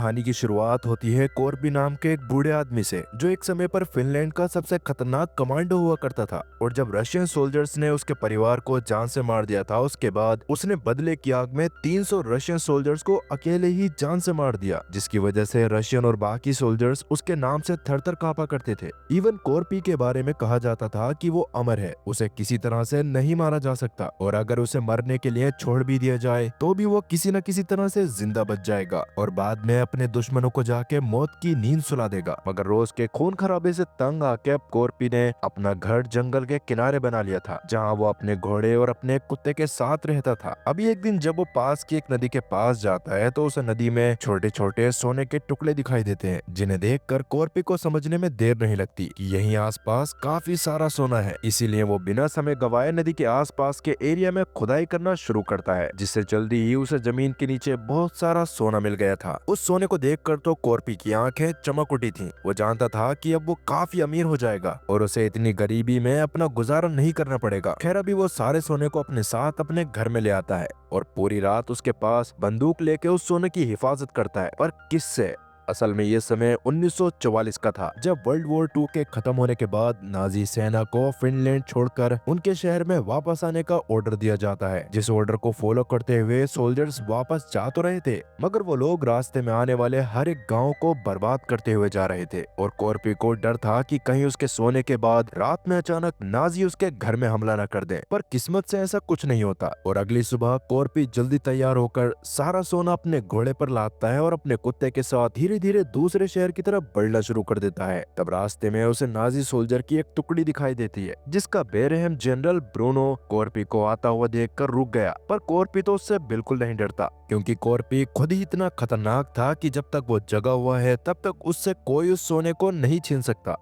कहानी की शुरुआत होती है कॉर्बी नाम के एक बूढ़े आदमी से, जो एक समय पर फिनलैंड का सबसे खतरनाक कमांडो हुआ करता था। और जब रशियन सोल्जर्स ने उसके परिवार को जान से मार दिया था, उसके बाद उसने बदले की आग में 300 रशियन सोल्जर्स को अकेले ही जान से मार दिया, जिसकी वजह से रशियन और बाकी सोल्जर्स उसके नाम से थर-थर कांपा करते थे। इवन कॉर्पी के बारे में कहा जाता था कि वो अमर है, उसे किसी तरह से नहीं मारा जा सकता, और अगर उसे मरने के लिए छोड़ भी दिया जाए तो भी वो किसी न किसी तरह से जिंदा बच जाएगा और बाद में अपने दुश्मनों को जाके मौत की नींद सुला देगा। मगर रोज के खून खराबे से तंग आके अब कॉर्पी ने अपना घर जंगल के किनारे बना लिया था, जहाँ वो अपने घोड़े और अपने कुत्ते के साथ रहता था। अभी एक दिन जब वो पास की एक नदी के पास जाता है तो उसे नदी में छोटे छोटे सोने के टुकड़े दिखाई देते हैं, जिन्हें देखकर कॉर्पी को समझने में देर नहीं लगती कि यहीं आसपास काफी सारा सोना है। इसीलिए वो बिना समय गवाए नदी के आसपास के एरिया में खुदाई करना शुरू करता है, जिससे जल्दी ही उसे जमीन के नीचे बहुत सारा सोना मिल गया था। उस सोने को देखकर तो कॉर्पी की आंखें चमक उठी थीं। वो जानता था कि अब वो काफी अमीर हो जाएगा और उसे इतनी गरीबी में अपना गुजारा नहीं करना पड़ेगा। खैर, अभी वो सारे सोने को अपने साथ अपने घर में ले आता है और पूरी रात उसके पास बंदूक लेके उस सोने की हिफाजत करता है। पर किससे? असल में ये समय 1944 का था, जब वर्ल्ड वॉर 2 के खत्म होने के बाद नाजी सेना को फिनलैंड छोड़कर उनके शहर में वापस आने का ऑर्डर दिया जाता है। जिस ऑर्डर को फॉलो करते हुए सोल्जर्स वापस जा तो रहे थे, मगर वो लोग रास्ते में आने वाले हर एक गांव को बर्बाद करते हुए जा रहे थे। और कॉर्पी को डर था कि कहीं उसके सोने के बाद रात में अचानक नाजी उसके घर में हमला न कर दें। पर किस्मत से ऐसा कुछ नहीं होता और अगली सुबह कॉर्पी जल्दी तैयार होकर सारा सोना अपने घोड़े पर लादता है और अपने कुत्ते के साथ धीरे धीरे दूसरे शहर की तरफ बढ़ना शुरू कर देता है। तब रास्ते में उसे नाजी सोल्जर की एक टुकड़ी दिखाई देती है, जिसका बेरहम जनरल ब्रूनो कॉर्पी को आता हुआ देखकर रुक गया। पर कॉर्पी तो उससे बिल्कुल नहीं डरता, क्योंकि कॉर्पी खुद ही इतना खतरनाक था कि जब तक वो जगा हुआ है तब तक उससे कोई उस सोने को नहीं छीन सकता।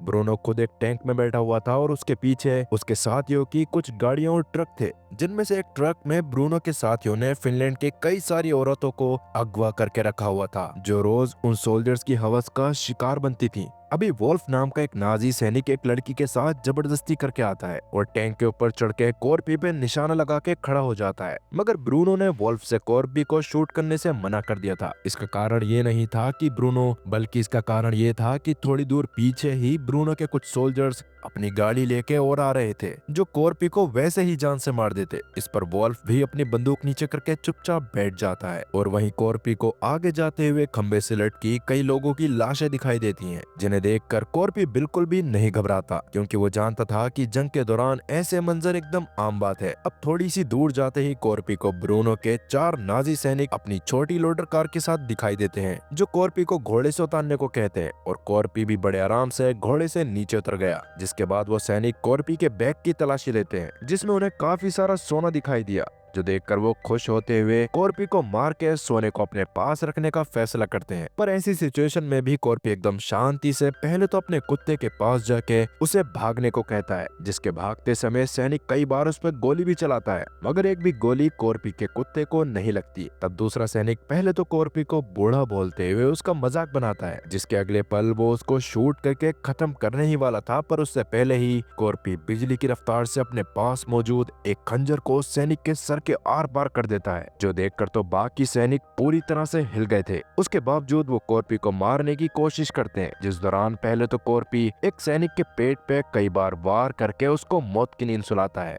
ब्रूनो खुद एक टैंक में बैठा हुआ था और उसके पीछे उसके साथियों की कुछ गाड़ियां और ट्रक थे, जिनमें से एक ट्रक में ब्रूनो के साथियों ने फिनलैंड के कई सारी औरतों को अगवा करके रखा हुआ था, जो रोज उन सोल्जर्स की हवस का शिकार बनती थी। अभी वोल्फ नाम का एक नाजी सैनिक एक लड़की के साथ जबरदस्ती करके आता है और टैंक के ऊपर चढ़ के कॉर्पी पे निशाना लगा के खड़ा हो जाता है। मगर ब्रूनो ने वोल्फ से कॉर्पी को शूट करने से मना कर दिया था। इसका कारण ये नहीं था कि ब्रूनो, बल्कि इसका कारण ये था कि थोड़ी दूर पीछे ही ब्रूनो के कुछ सोल्जर्स अपनी गाड़ी लेके और आ रहे थे, जो कॉर्पी को वैसे ही जान से मार देते। इस पर वोल्फ भी अपनी बंदूक नीचे करके चुपचाप बैठ जाता है और वहीं कॉर्पी को आगे जाते हुए खंबे से लटकी कई लोगों की लाशें दिखाई देती हैं, जिन्हें देखकर कॉर्पी बिल्कुल भी नहीं घबराता, क्योंकि वो जानता था कि जंग के दौरान ऐसे मंजर एकदम आम बात है। अब थोड़ी सी दूर जाते ही कॉर्पी को ब्रूनो के 4 नाजी सैनिक अपनी छोटी लोडर कार के साथ दिखाई देते हैं, जो कॉर्पी को घोड़े से उतारने को कहते हैं। और कॉर्पी भी बड़े आराम से घोड़े से नीचे उतर गया, जिसके बाद वो सैनिक कॉर्पी के बैग की तलाशी लेते हैं, जिसमें उन्हें काफी सारा सोना दिखाई दिया, जो देखकर वो खुश होते हुए कॉर्पी को मार के सोने को अपने पास रखने का फैसला करते हैं। पर ऐसी सिचुएशन में भी कॉर्पी एकदम शांति से पहले तो अपने कुत्ते के पास जाके उसे भागने को कहता है, जिसके भागते समय सैनिक कई बार उस पर गोली भी चलाता है, मगर एक भी गोली कॉर्पी के कुत्ते को नहीं लगती। तब दूसरा सैनिक पहले तो कॉर्पी को बूढ़ा बोलते हुए उसका मजाक बनाता है, जिसके अगले पल वो उसको शूट करके खत्म करने ही वाला था। पर उससे पहले ही कॉर्पी बिजली की रफ्तार से अपने पास मौजूद एक खंजर को सैनिक के सर के आर पार कर देता है, जो देखकर तो बाकी सैनिक पूरी तरह से हिल गए थे। उसके बावजूद वो कॉर्पी को मारने की कोशिश करते हैं, जिस दौरान पहले तो कॉर्पी एक सैनिक के पेट पे कई बार वार करके उसको मौत की नींद सुलाता है,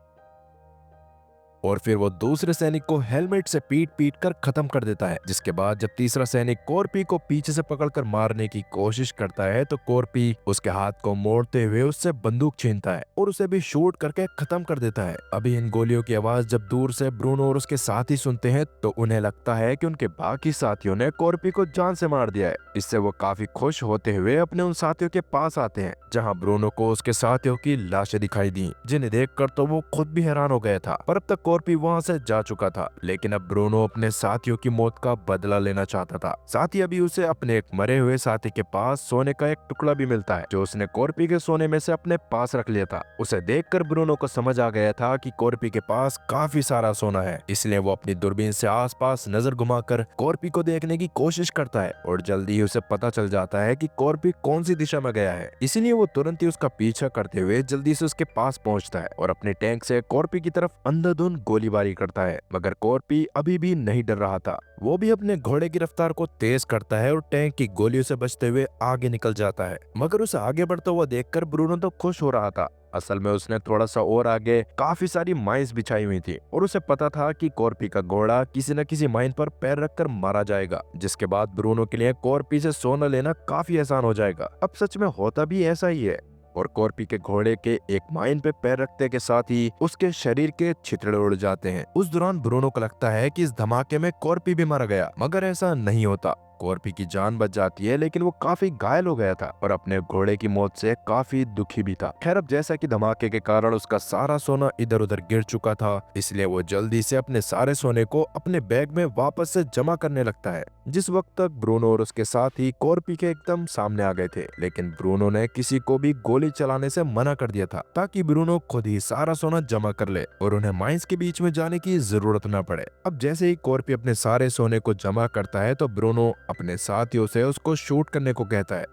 और फिर वो दूसरे सैनिक को हेलमेट से पीट पीट कर खत्म कर देता है। जिसके बाद जब तीसरा सैनिक कॉर्पी को पीछे से पकड़कर मारने की कोशिश करता है तो कॉर्पी उसके हाथ को मोड़ते हुए उससे बंदूक छीनता है और उसे भी शूट करके खत्म कर देता है। अभी इन गोलियों की आवाज जब दूर से ब्रूनो और उसके साथी सुनते हैं तो उन्हें लगता है कि उनके बाकी साथियों ने कॉर्पी को जान से मार दिया है। इससे वो काफी खुश होते हुए अपने उन साथियों के पास आते हैं, जहाँ ब्रूनो को उसके साथियों की लाशें दिखाई दी, जिन्हें देखकर तो वो खुद भी हैरान हो गया था। पर अब तक कॉर्पी वहां से जा चुका था, लेकिन अब ब्रूनो अपने साथियों की मौत का बदला लेना चाहता था। साथ ही अभी उसे अपने एक मरे हुए साथी के पास सोने का एक टुकड़ा भी मिलता है, जो उसने कॉर्पी के सोने में से अपने पास रख लिया था। उसे देखकर ब्रूनो को समझ आ गया था कि कॉर्पी के पास काफी सारा सोना है, इसलिए वो अपनी दूरबीन से आसपास नजर घुमाकर कॉर्पी को देखने की कोशिश करता है और जल्दी ही उसे पता चल जाता है कि कॉर्पी कौन सी दिशा में गया है। इसीलिए वो तुरंत ही उसका पीछा करते हुए जल्दी से उसके पास पहुंचता है और अपने टैंक से कॉर्पी की तरफ अंधाधुंध गोलीबारी करता है, मगर कॉर्पी अभी भी नहीं डर रहा था। वो भी अपने घोड़े की रफ्तार को तेज करता है और टैंक की गोलियों से बचते हुए आगे निकल जाता है। मगर उसे आगे बढ़ता हुआ देखकर ब्रूनो तो खुश हो रहा था। असल में उसने थोड़ा सा और आगे काफी सारी माइंस बिछाई हुई थी और उसे पता था कि कॉर्पी का घोड़ा किसी न किसी माइन पर पैर रखकर मारा जाएगा, जिसके बाद ब्रूनो के लिए कॉर्पी से सोना लेना काफी आसान हो जाएगा। अब सच में होता भी ऐसा ही है और कॉर्पी के घोड़े के एक माइन पे पैर रखते के साथ ही उसके शरीर के छितड़े उड़ जाते हैं। उस दौरान ब्रूनो को लगता है कि इस धमाके में कॉर्पी भी मारा गया, मगर ऐसा नहीं होता। कॉर्पी की जान बच जाती है, लेकिन वो काफी घायल हो गया था और अपने घोड़े की मौत से काफी दुखी भी था। खैर, अब जैसा कि धमाके के कारण उसका सारा सोना इधर उधर गिर चुका था, इसलिए वो जल्दी से अपने सारे सोने को अपने बैग में वापस से जमा करने लगता है। जिस वक्त तक ब्रूनो और उसके साथ ही कॉर्पी के एकदम सामने आ गए थे, लेकिन ब्रूनो ने किसी को भी गोली चलाने से मना कर दिया था ताकि ब्रूनो खुद ही सारा सोना जमा कर ले और उन्हें माइंस के बीच में जाने की जरूरत न पड़े। अब जैसे ही कॉर्पी अपने सारे सोने को जमा करता है तो ब्रूनो अपने साथियों से उसको शूट करने को कहता है,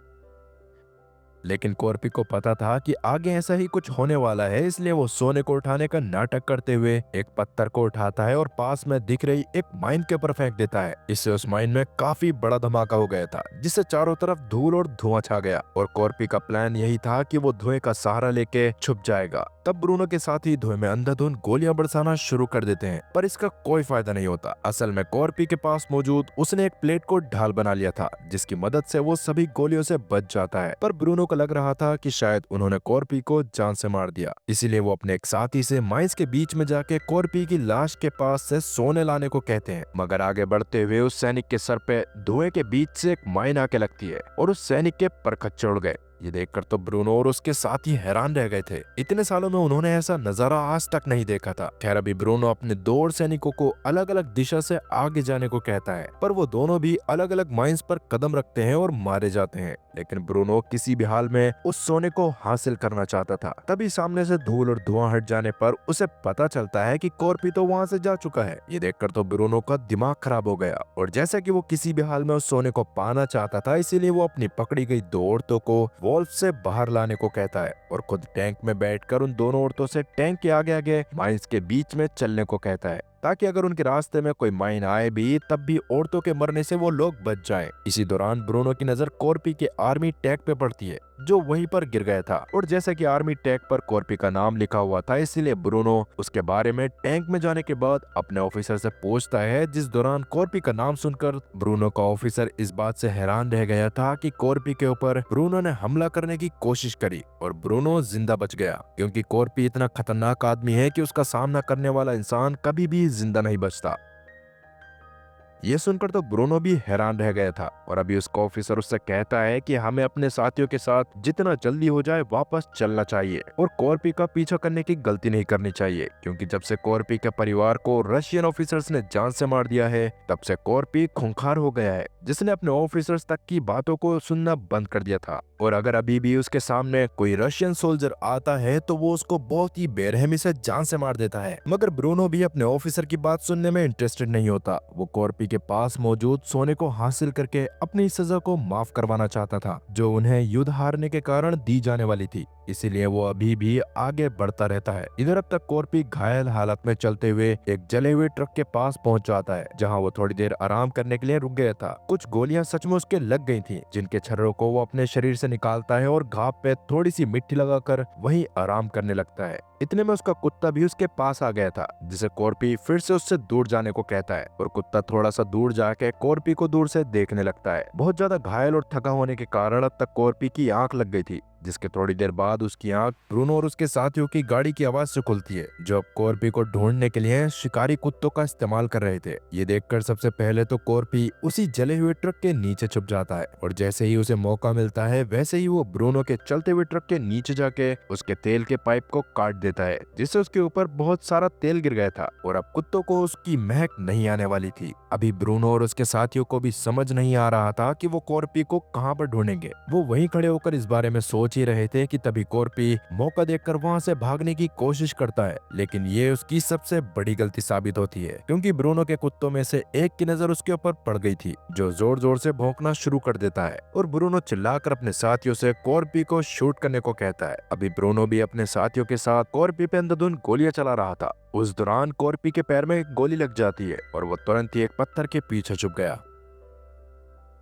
लेकिन कॉर्पी को पता था कि आगे ऐसा ही कुछ होने वाला है, इसलिए वो सोने को उठाने का नाटक करते हुए एक पत्थर को उठाता है और पास में दिख रही एक माइन के ऊपर फेंक देता है। इससे उस माइन में काफी बड़ा धमाका हो गया था, जिससे चारों तरफ धूल और धुआं छा गया और कॉर्पी का प्लान यही था कि वो धुएं का सहारा लेके छुप जाएगा। तब ब्रूनो के साथ ही धुएं में अंधाधुंध गोलियां बरसाना शुरू कर देते हैं, पर इसका कोई फायदा नहीं होता। असल में कॉर्पी के पास मौजूद उसने एक प्लेट को ढाल बना लिया था, जिसकी मदद से वो सभी गोलियों से बच जाता है। पर ब्रूनो को लग रहा था कि शायद उन्होंने कॉर्पी को जान से मार दिया, इसीलिए वो अपने एक साथी से माइंस के बीच में जाके कॉर्पी की लाश के पास से सोने लाने को कहते हैं। मगर आगे बढ़ते हुए उस सैनिक के सर पे धुएं के बीच से एक माइन आके लगती है और उस सैनिक के परखच्चे उड़ गए। ये देखकर तो ब्रूनो और उसके साथी हैरान रह गए थे। इतने सालों में उन्होंने ऐसा नजारा आज तक नहीं देखा था। खैर, अभी ब्रूनो अपने दो और सैनिकों को अलग अलग दिशा से आगे जाने को कहता है, पर वो दोनों भी अलग अलग माइंस पर कदम रखते हैं और मारे जाते हैं। लेकिन ब्रूनो किसी भी हाल में उस सोने को हासिल करना चाहता था। तभी सामने से धूल और धुआं हट जाने पर उसे पता चलता है कि कॉर्पी तो वहां से जा चुका है। ये देखकर तो ब्रूनो का दिमाग खराब हो गया और जैसा कि वो किसी भी हाल में उस सोने को पाना चाहता था, इसीलिए वो अपनी पकड़ी गई दो औरतों को वॉल्व से बाहर लाने को कहता है और खुद टैंक में बैठकर उन दोनों औरतों से टैंक के आगे आगे माइंस के बीच में चलने को कहता है, ताकि अगर उनके रास्ते में कोई माइन आए भी तब भी औरतों के मरने से वो लोग बच जाएं। इसी दौरान ब्रूनो की नजर कॉर्पी के आर्मी टैग पे पड़ती है, जो वहीं पर गिर गया था और जैसा कि आर्मी टैग पर कॉर्पी का नाम लिखा हुआ था, इसीलिए ब्रूनो उसके बारे में टैंक में जाने के बाद अपने ऑफिसर से पूछता है। जिस दौरान कॉर्पी का नाम सुनकर ब्रूनो का ऑफिसर इस बात से हैरान रह गया था कि कॉर्पी के ऊपर ब्रूनो ने हमला करने की कोशिश करी और ब्रूनो जिंदा बच गया, क्योंकि कॉर्पी इतना खतरनाक आदमी है कि उसका सामना करने वाला इंसान कभी भी जिंदा नहीं बचता। ये सुनकर तो ब्रूनो भी हैरान रह गया था और अभी उसका ऑफिसर उससे कहता है कि हमें अपने साथियों के साथ जितना जल्दी हो जाए वापस चलना चाहिए और कॉर्पी का पीछा करने की गलती नहीं करनी चाहिए, क्योंकि जब से कॉर्पी के परिवार को रशियन ऑफिसर्स ने जान से मार दिया है, तब से कॉर्पी खूंखार हो गया है, जिसने अपने ऑफिसर्स तक की बातों को सुनना बंद कर दिया था। और अगर अभी भी उसके सामने कोई रशियन सोल्जर आता है तो वो उसको बहुत ही बेरहमी से जान से मार देता है। मगर ब्रूनो भी अपने ऑफिसर की बात सुनने में इंटरेस्टेड नहीं होता। वो कॉर्पी के पास मौजूद सोने को हासिल करके अपनी सजा को माफ करवाना चाहता था, जो उन्हें युद्ध हारने के कारण दी जाने वाली थी। इसीलिए वो अभी भी आगे बढ़ता रहता है। इधर अब तक कॉर्पी घायल हालत में चलते हुए एक जले हुए ट्रक के पास पहुंच जाता है, जहां वो थोड़ी देर आराम करने के लिए रुक गया था। कुछ गोलियां सच में उसके लग गई थी, जिनके छर्रों को वो अपने शरीर से निकालता है और घाव पे थोड़ी सी मिट्टी लगाकर वहीं आराम करने लगता है। इतने में उसका कुत्ता भी उसके पास आ गया था, जिसे कॉर्पी फिर से उससे दूर जाने को कहता है और कुत्ता थोड़ा सा दूर जाके कॉर्पी को दूर से देखने लगता है। बहुत ज्यादा घायल और थका होने के कारण अब तक कॉर्पी की आंख लग गई थी, जिसके थोड़ी देर बाद उसकी आंख ब्रूनो और उसके साथियों की गाड़ी की आवाज से खुलती है, जो अब कॉर्पी को ढूंढने के लिए शिकारी कुत्तों का इस्तेमाल कर रहे थे। ये देखकर सबसे पहले तो कॉर्पी उसी जले हुए ट्रक के नीचे छुप जाता है और जैसे ही उसे मौका मिलता है वैसे ही वो ब्रूनो के चलते हुए ट्रक के नीचे जाके उसके तेल के पाइप को काट देता है, जिससे उसके ऊपर बहुत सारा तेल गिर गया था और अब कुत्तों को उसकी महक नहीं आने वाली थी। अभी ब्रूनो और उसके साथियों को भी समझ नहीं आ रहा था कि वो कॉर्पी को कहां पर ढूंढेंगे। वो वहीं खड़े होकर इस बारे में सोच ही रहे थे कि तभी कॉर्पी मौका देखकर वहां से भागने की कोशिश करता है, लेकिन ये उसकी सबसे बड़ी गलती साबित होती है, क्योंकि ब्रूनो के कुत्तों में से एक की नजर उसके ऊपर पड़ गई थी, जो जोर जोर से भौंकना शुरू कर देता है और ब्रूनो चिल्लाकर अपने साथियों से कॉर्पी को शूट करने को कहता है। अभी ब्रूनो भी अपने साथियों के साथ कॉर्पी पे अंधाधुंध गोलियां चला रहा था। उस दौरान कॉर्पी के पैर में एक गोली लग जाती है और वो तुरंत ही एक पत्थर के पीछे छुप गया।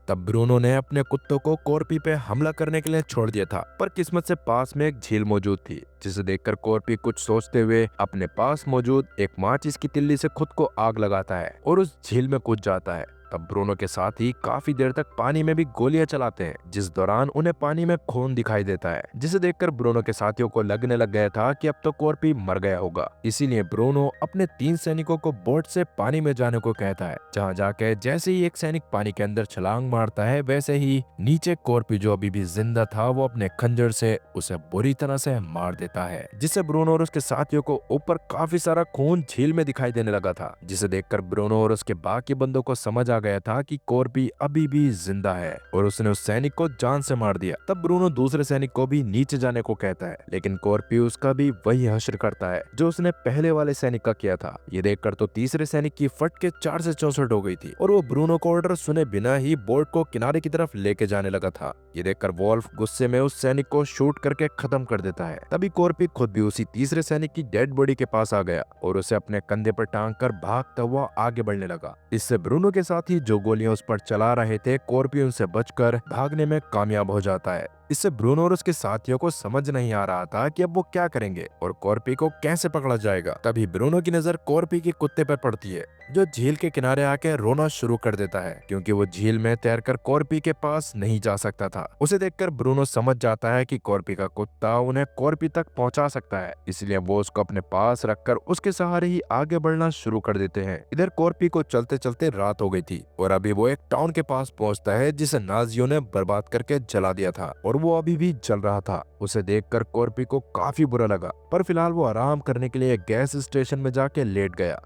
तब ब्रूनो ने अपने कुत्तों को कॉर्पी पे हमला करने के लिए छोड़ दिया था, पर किस्मत से पास में एक झील मौजूद थी, जिसे देखकर कॉर्पी कुछ सोचते हुए अपने पास मौजूद एक माचिस की तिल्ली से खुद को आग लगाता है और उस झील में कूद जाता है। तब ब्रूनो के साथ ही काफी देर तक पानी में भी गोलियां चलाते हैं, जिस दौरान उन्हें पानी में खून दिखाई देता है, जिसे देखकर ब्रूनो के साथियों को लगने लग गया था कि अब तो कॉर्पी मर गया होगा। इसीलिए ब्रूनो अपने 3 सैनिकों को बोट से पानी में जाने को कहता है, जहां जाके जैसे ही एक सैनिक पानी के अंदर छलांग मारता है, वैसे ही नीचे कॉर्पी जो अभी भी जिंदा था वो अपने खंजर से उसे बुरी तरह से मार देता है, जिससे ब्रूनो और उसके साथियों को ऊपर काफी सारा खून झील में दिखाई देने लगा था, जिसे देखकर ब्रूनो और उसके बाकी बंदों को समझ आ गया था कि कॉर्पी अभी भी जिंदा है और उसने उस सैनिक को जान से मार दिया। तब ब्रूनो दूसरे सैनिक को भी नीचे जाने को कहता है, लेकिन कॉर्पी उसका भी वही हश्र करता है जो उसने पहले वाले सैनिक का किया था। ये देखकर तो तीसरे सैनिक की फट के 4 से 64 हो गई थी और वो ब्रूनो को ऑर्डर सुने बिना ही बोट को किनारे की तरफ लेके जाने लगा था। ये देखकर वॉल्फ गुस्से में उस सैनिक को शूट करके खत्म कर देता है। तभी कॉर्पी खुद भी उसी तीसरे सैनिक की डेड बॉडी के पास आ गया और उसे अपने कंधे पर टांग कर भागता हुआ आगे बढ़ने लगा। इससे ब्रूनो के साथ ही जो गोलियां उस पर चला रहे थे, कॉर्पी उनसे बचकर भागने में कामयाब हो जाता है। इससे ब्रूनो और उसके साथियों को समझ नहीं आ रहा था कि अब वो क्या करेंगे और कॉर्पी को कैसे पकड़ा जाएगा। तभी ब्रूनो की नजर कॉर्पी के कुत्ते पर पड़ती है, जो झील के किनारे आके रोना शुरू कर देता है, क्योंकि वो झील में तैरकर कॉर्पी के पास नहीं जा सकता था। उसे देखकर ब्रूनो समझ जाता है कि कॉर्पी का कुत्ता उन्हें कॉर्पी तक पहुंचा सकता है, इसलिए वो उसको अपने पास रखकर उसके सहारे ही आगे बढ़ना शुरू कर देते हैं। इधर कॉर्पी को चलते चलते रात हो गई थी और अभी वो एक टाउन के पास पहुंचता है, जिसे नाजियों ने बर्बाद करके जला दिया था और वो अभी भी जल रहा था। उसे देखकर कॉर्पी को काफी बुरा लगा, पर फिलहाल वो आराम करने के लिए गैस स्टेशन में जाके लेट गया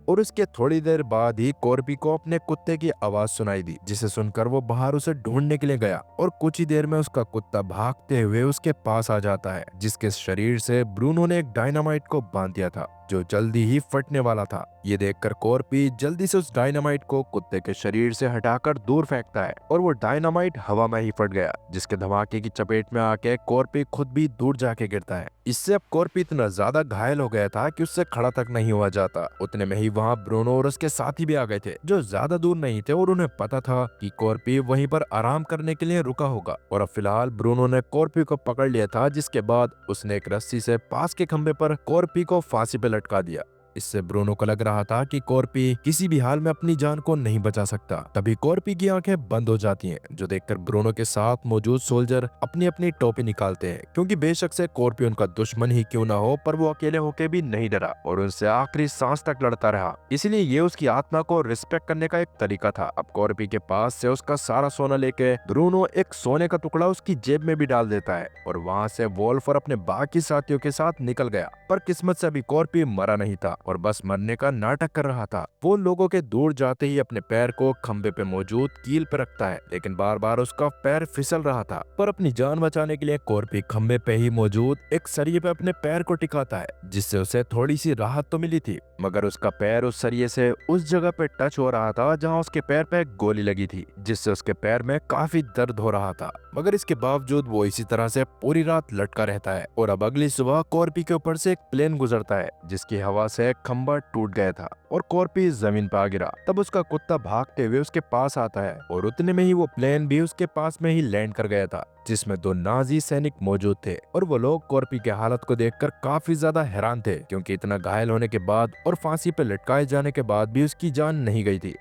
और उसके थोड़ी देर बाद ही कॉर्पी को अपने कुत्ते की आवाज सुनाई दी, जिसे सुनकर वो बाहर उसे ढूंढने के लिए गया और कुछ ही देर में उसका कुत्ता भागते हुए उसके पास आ जाता है, जिसके शरीर से ब्रूनो ने एक डायनामाइट को बांध दिया था, जो जल्दी ही फटने वाला था। ये देखकर कॉर्पी जल्दी से उस डायनामाइट को कुत्ते के शरीर से हटाकर दूर फेंकता है और वो डायनामाइट हवा में ही फट गया, जिसके धमाके की चपेट में आके कॉर्पी खुद भी दूर जाके गिरता है। इससे अब कॉर्पी इतना ज्यादा घायल हो गया था कि उससे खड़ा तक नहीं हुआ जाता। उतने में ही वहाँ ब्रूनो और उसके साथी भी आ गए थे, जो ज्यादा दूर नहीं थे और उन्हें पता था कि कॉर्पी वहीं पर आराम करने के लिए रुका होगा। और अब फिलहाल ब्रूनो ने कॉर्पी को पकड़ लिया था, जिसके बाद उसने एक रस्सी से पास के खंबे पर कॉर्पी को फांसी पे लटका दिया। इससे ब्रूनो को लग रहा था कि कॉर्पी किसी भी हाल में अपनी जान को नहीं बचा सकता। तभी कॉर्पी की आंखें बंद हो जाती हैं, जो देखकर ब्रूनो के साथ मौजूद सोल्जर अपनी अपनी टोपी निकालते हैं, क्योंकि बेशक से कॉर्पी उनका दुश्मन ही क्यों ना हो, पर वो अकेले होके भी नहीं डरा और उनसे आखिरी सांस तक लड़ता रहा। इसलिए ये उसकी आत्मा को रिस्पेक्ट करने का एक तरीका था। अब कॉर्पी के पास से उसका सारा सोना लेके ब्रूनो एक सोने का टुकड़ा उसकी जेब में भी डाल देता है और वहाँ से वोल्फ और अपने बाकी साथियों के साथ निकल गया। पर किस्मत से अभी कॉर्पी मरा नहीं था और बस मरने का नाटक कर रहा था। वो लोगों के दूर जाते ही अपने पैर को खंबे पे मौजूद कील पे रखता है, लेकिन बार बार उसका पैर फिसल रहा था। पर अपनी जान बचाने के लिए कॉर्पी खंबे पे ही मौजूद एक सरिये पे अपने पैर को टिकाता है, जिससे उसे थोड़ी सी राहत तो मिली थी, मगर उसका पैर उस सरिये से उस जगह पे टच हो रहा था जहाँ उसके पैर पे गोली लगी थी, जिससे उसके पैर में काफी दर्द हो रहा था। मगर इसके बावजूद वो इसी तरह से पूरी रात लटका रहता है और अब अगली सुबह कॉर्पी के ऊपर से एक प्लेन गुजरता है, जिसकी हवा से खंबा टूट गया था और कॉर्पी जमीन पर आ गिरा। तब उसका कुत्ता भागते हुए उसके पास आता है और उतने में ही वो प्लेन भी उसके पास में ही लैंड कर गया था, जिसमें 2 नाजी सैनिक मौजूद थे और वो लोग कॉर्पी की हालत को देखकर काफी ज्यादा हैरान थे, क्योंकि इतना घायल होने के बाद और फांसी पे लटकाए जाने के बाद भी उसकी जान नहीं गई थी।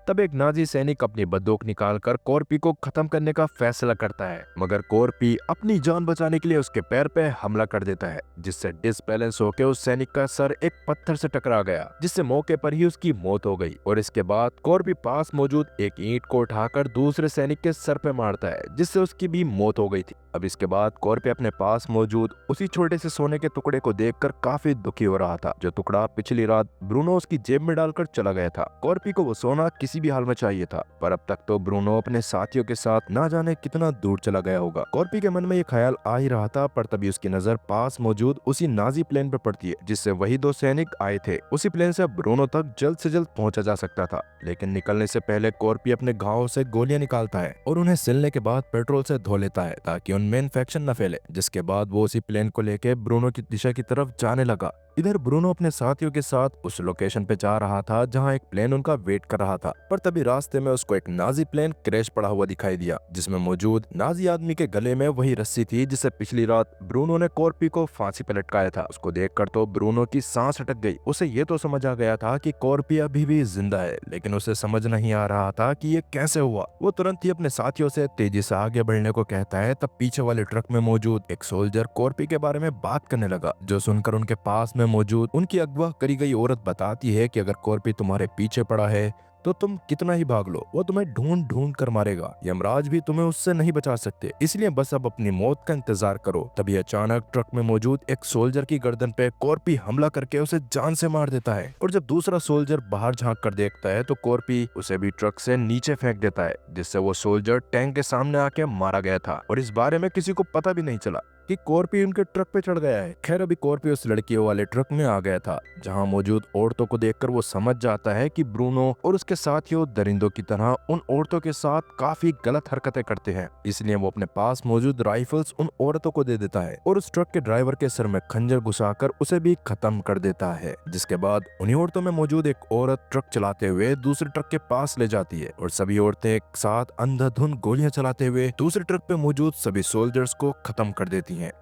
तब एक नाजी सैनिक अपनी बंदूक निकालकर कॉर्पी को खत्म करने का फैसला करता है, मगर कॉर्पी अपनी जान बचाने के लिए उसके पैर पे हमला कर देता है, जिससे डिसबैलेंस होकर उस सैनिक का सर एक पत्थर से टकरा गया, जिससे मौके पर ही उसकी मौत हो गई। और इसके बाद कॉर्पी पास मौजूद एक ईंट को उठाकर दूसरे सैनिक के सर पे मारता है, जिससे उसकी भी मौत हो गई थी। अब इसके बाद कॉर्पी अपने पास मौजूद उसी छोटे से सोने के टुकड़े को देखकर काफी दुखी हो रहा था, जो टुकड़ा पिछली रात ब्रूनो उसकी जेब में डालकर चला गया था। कॉर्पी को वो सोना किसी भी हाल में चाहिए था, पर अब तक तो ब्रूनो अपने साथियों के साथ ना जाने कितना दूर चला गया होगा। कॉर्पी के मन में ये ख्याल आ ही रहा था, पर तभी उसकी नजर पास मौजूद उसी नाजी प्लेन पर पड़ती है, जिससे वही 2 सैनिक आए थे। उसी प्लेन से ब्रूनो तक जल्द से जल्द पहुंचा जा सकता था, लेकिन निकलने से पहले कॉर्पी अपने घावों से गोलियां निकालता है और उन्हें सिलने के बाद पेट्रोल से धो लेता है, ताकि उनमें में इन्फेक्शन न फैले। जिसके बाद वो उसी प्लेन को लेके ब्रूनो की दिशा की तरफ जाने लगा। इधर ब्रूनो अपने साथियों के साथ उस लोकेशन पे जा रहा था जहां एक प्लेन उनका वेट कर रहा था, पर तभी रास्ते में उसको एक नाजी प्लेन क्रैश पड़ा हुआ दिखाई दिया, जिसमें मौजूद नाजी आदमी के गले में वही रस्सी थी जिसे पिछली रात ब्रूनो ने कॉर्पी को फांसी पे लटकाया था। उसको देखकर तो ब्रूनो की सांस अटक गई। उसे ये तो समझ आ गया था कि कॉर्पी अभी भी जिंदा है, लेकिन उसे समझ नहीं आ रहा था कि ये कैसे हुआ। वो तुरंत ही अपने साथियों से तेजी से आगे बढ़ने को कहता है। तब पीछे वाले ट्रक में मौजूद एक सोल्जर कॉर्पी के बारे में बात करने लगा, जो सुनकर उनके पास में मौजूद उनकी अगवा करी गई औरत बताती है कि अगर कॉर्पी तुम्हारे पीछे पड़ा है तो तुम कितना ही भाग लो, वो तुम्हें ढूंढ ढूंढ कर मारेगा। यमराज भी तुम्हें उससे नहीं बचा सकते, इसलिए बस अब अपनी मौत का इंतजार करो। तभी अचानक ट्रक में मौजूद एक सोल्जर की गर्दन पे कॉर्पी हमला करके उसे जान से मार देता है। और जब दूसरा सोल्जर बाहर झांक कर देखता है तो कॉर्पी उसे भी ट्रक से नीचे फेंक देता है, जिससे वो सोल्जर टैंक के सामने आके मारा गया था और इस बारे में किसी को पता भी नहीं चला कि कॉर्पी उनके ट्रक पे चढ़ गया है। खैर अभी कॉर्पी उस लड़कियों वाले ट्रक में आ गया था, जहां मौजूद औरतों को देखकर वो समझ जाता है कि ब्रूनो और उसके साथियों दरिंदों की तरह उन औरतों के साथ काफी गलत हरकतें करते हैं। इसलिए वो अपने पास मौजूद राइफल्स उन औरतों को दे देता है और उस ट्रक के ड्राइवर के सिर में खंजर घुसाकर उसे भी खत्म कर देता है। जिसके बाद उन्हीं औरतों में मौजूद एक औरत ट्रक चलाते हुए दूसरे ट्रक के पास ले जाती है और सभी औरतें एक साथ अंधाधुंध गोलियां चलाते हुए दूसरे ट्रक पे मौजूद सभी सोल्जर्स को खत्म कर देती हैं।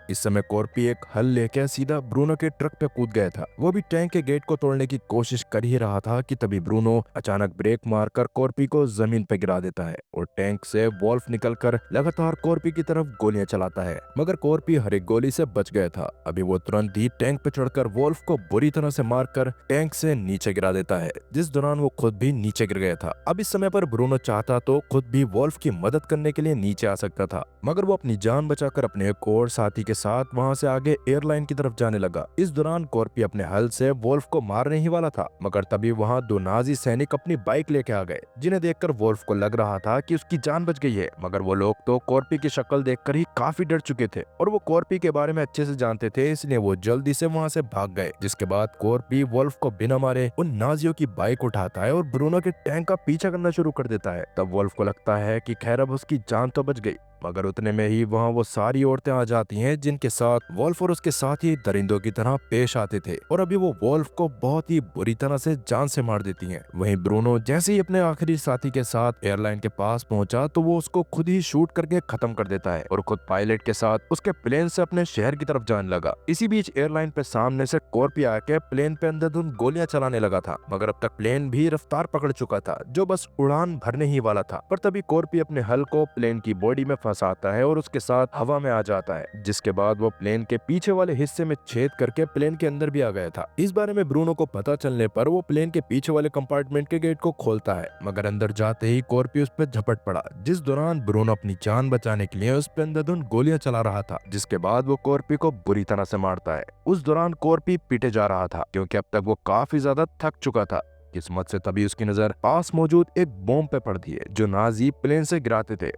इस समय कॉर्पी एक हल लेकर सीधा ब्रूनो के ट्रक पे कूद गया था। वो भी टैंक के गेट को तोड़ने की कोशिश कर ही रहा था कि तभी ब्रूनो अचानक ब्रेक मारकर कॉर्पी को जमीन पे गिरा देता है और टैंक से वॉल्फ निकलकर लगातार कॉर्पी की तरफ गोलियां चलाता है, मगर कॉर्पी हर एक गोली से बच गया था। अभी वो तुरंत ही टैंक पे चढ़कर वॉल्फ को बुरी तरह से मारकर टैंक से नीचे गिरा देता है, जिस दौरान वो खुद भी नीचे गिर गया था। अब इस समय पर ब्रूनो चाहता तो खुद भी वॉल्फ की मदद करने के लिए नीचे आ सकता था, मगर वो अपनी जान बचाकर अपने एक और साथी के साथ वहां से आगे एयरलाइन की तरफ जाने लगा। इस दौरान कॉर्पी अपने हल से वोल्फ को मारने ही वाला था, मगर तभी वहां दो नाजी सैनिक अपनी बाइक लेके आ गए, जिन्हें देखकर वोल्फ को लग रहा था कि उसकी जान बच गई है, मगर वो लोग तो कॉर्पी की शक्ल देखकर ही काफी डर चुके थे और वो कॉर्पी के बारे में अच्छे से जानते थे, इसलिए वो जल्दी से वहां से भाग गए। जिसके बाद कॉर्पी वोल्फ को बिना मारे उन नाजियों की बाइक उठाता है और ब्रूनो के टैंक का पीछा करना शुरू कर देता है। तब वोल्फ को लगता है कि खैर अब उसकी जान तो बच गई, मगर उतने में ही वहां वो सारी औरतें आ जाती हैं जिनके साथ वोल्फ और उसके साथी दरिंदों की तरह पेश आते थे और अभी वो वोल्फ को बहुत ही बुरी तरह से जान से मार देती हैं। वहीं ब्रूनो जैसे ही अपने आखिरी साथी के साथ एयरलाइन के पास पहुंचा तो वो उसको खुद ही शूट करके खत्म कर देता है और खुद पायलट के साथ उसके प्लेन से अपने शहर की तरफ जाने लगा। इसी बीच एयरलाइन पे सामने से कॉर्पी आके प्लेन पे अंधाधुंध गोलियां चलाने लगा था, मगर अब तक प्लेन भी रफ्तार पकड़ चुका था जो बस उड़ान भरने ही वाला था। पर तभी कॉर्पी अपने हल को प्लेन की बॉडी में फंसाता है और उसके साथ हवा में आ जाता है, जिसके बाद वो प्लेन के पीछे वाले हिस्से में छेद करके प्लेन के अंदर भी आ गया था। इस बारे में ब्रूनो को पता चलने पर वो प्लेन के पीछे वाले कंपार्टमेंट के गेट को खोलता है, मगर अंदर जाते ही कॉर्पी उस पर झपट पड़ा, जिस दौरान ब्रूनो अपनी जान बचाने के लिए उस पर अंधाधुंध गोलियां चला रहा था। जिसके बाद वो कॉर्पी को बुरी तरह से मारता है। उस दौरान कॉर्पी पीटे जा रहा था क्योंकि अब तक वो काफी ज्यादा थक चुका था। किस्मत से तभी उसकी नजर पास मौजूद एक बॉम्ब पे पड़ती है जो नाजी प्लेन से गिराते थे।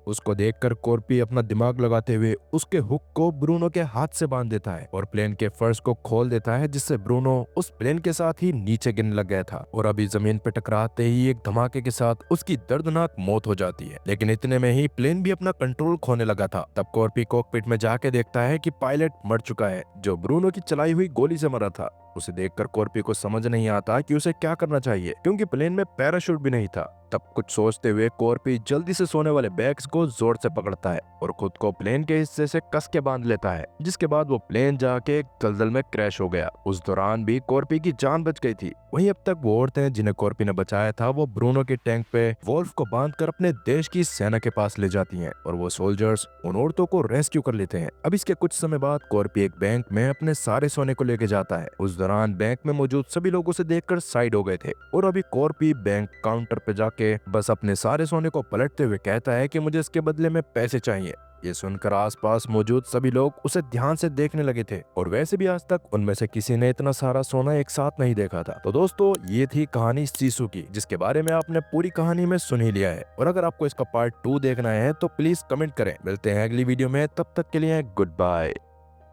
उसको देखकर कॉर्पी अपना दिमाग लगाते हुए उसके हुक को ब्रूनो के हाथ से बांध देता है और प्लेन के फर्श को खोल देता है, जिससे ब्रूनो उस प्लेन के साथ ही नीचे गिरने लग गया था और अभी जमीन पे टकराते ही एक धमाके के साथ उसकी दर्दनाक मौत हो जाती है। लेकिन इतने में ही प्लेन भी अपना कंट्रोल खोने लगा था। तब कॉर्पी कॉकपिट में जाके देखता है कि पायलट मर चुका है जो ब्रूनो की चलाई हुई गोली से मरा था। उसे देखकर कॉर्पी को समझ नहीं आता कि उसे क्या करना चाहिए क्योंकि प्लेन में पैराशूट भी नहीं था। तब कुछ सोचते हुए कॉर्पी जल्दी से सोने वाले बैग्स को जोर से पकड़ता है और खुद को प्लेन के हिस्से से कस के बांध लेता है, जिसके बाद वो प्लेन जाके एक दलदल में क्रैश हो गया। उस दौरान भी कॉर्पी की जान बच गई थी। वहीं अब तक वो औरतें जिन्हें कॉर्पी ने बचाया था वो ब्रूनो के टैंक पे वोल्फ को बांधकर अपने देश की सेना के पास ले जाती हैं और वो सोल्जर्स उन औरतों को रेस्क्यू कर लेते हैं। अब इसके कुछ समय बाद कॉर्पी एक बैंक में अपने सारे सोने को लेके जाता है। उस दौरान बैंक में मौजूद सभी लोग उसे देखकर साइड हो गए थे और अभी कॉर्पी बैंक काउंटर पे जाके बस अपने सारे सोने को पलटते हुए कहता है कि मुझे इसके बदले में पैसे चाहिए। ये सुनकर आसपास मौजूद सभी लोग उसे ध्यान से देखने लगे थे और वैसे भी आज तक उनमें से किसी ने इतना सारा सोना एक साथ नहीं देखा था। तो दोस्तों ये थी कहानी सीसू की, जिसके बारे में आपने पूरी कहानी में सुन ही लिया है और अगर आपको इसका पार्ट 2 देखना है तो प्लीज कमेंट करें। मिलते हैं अगली वीडियो में, तब तक के लिए गुड बाय।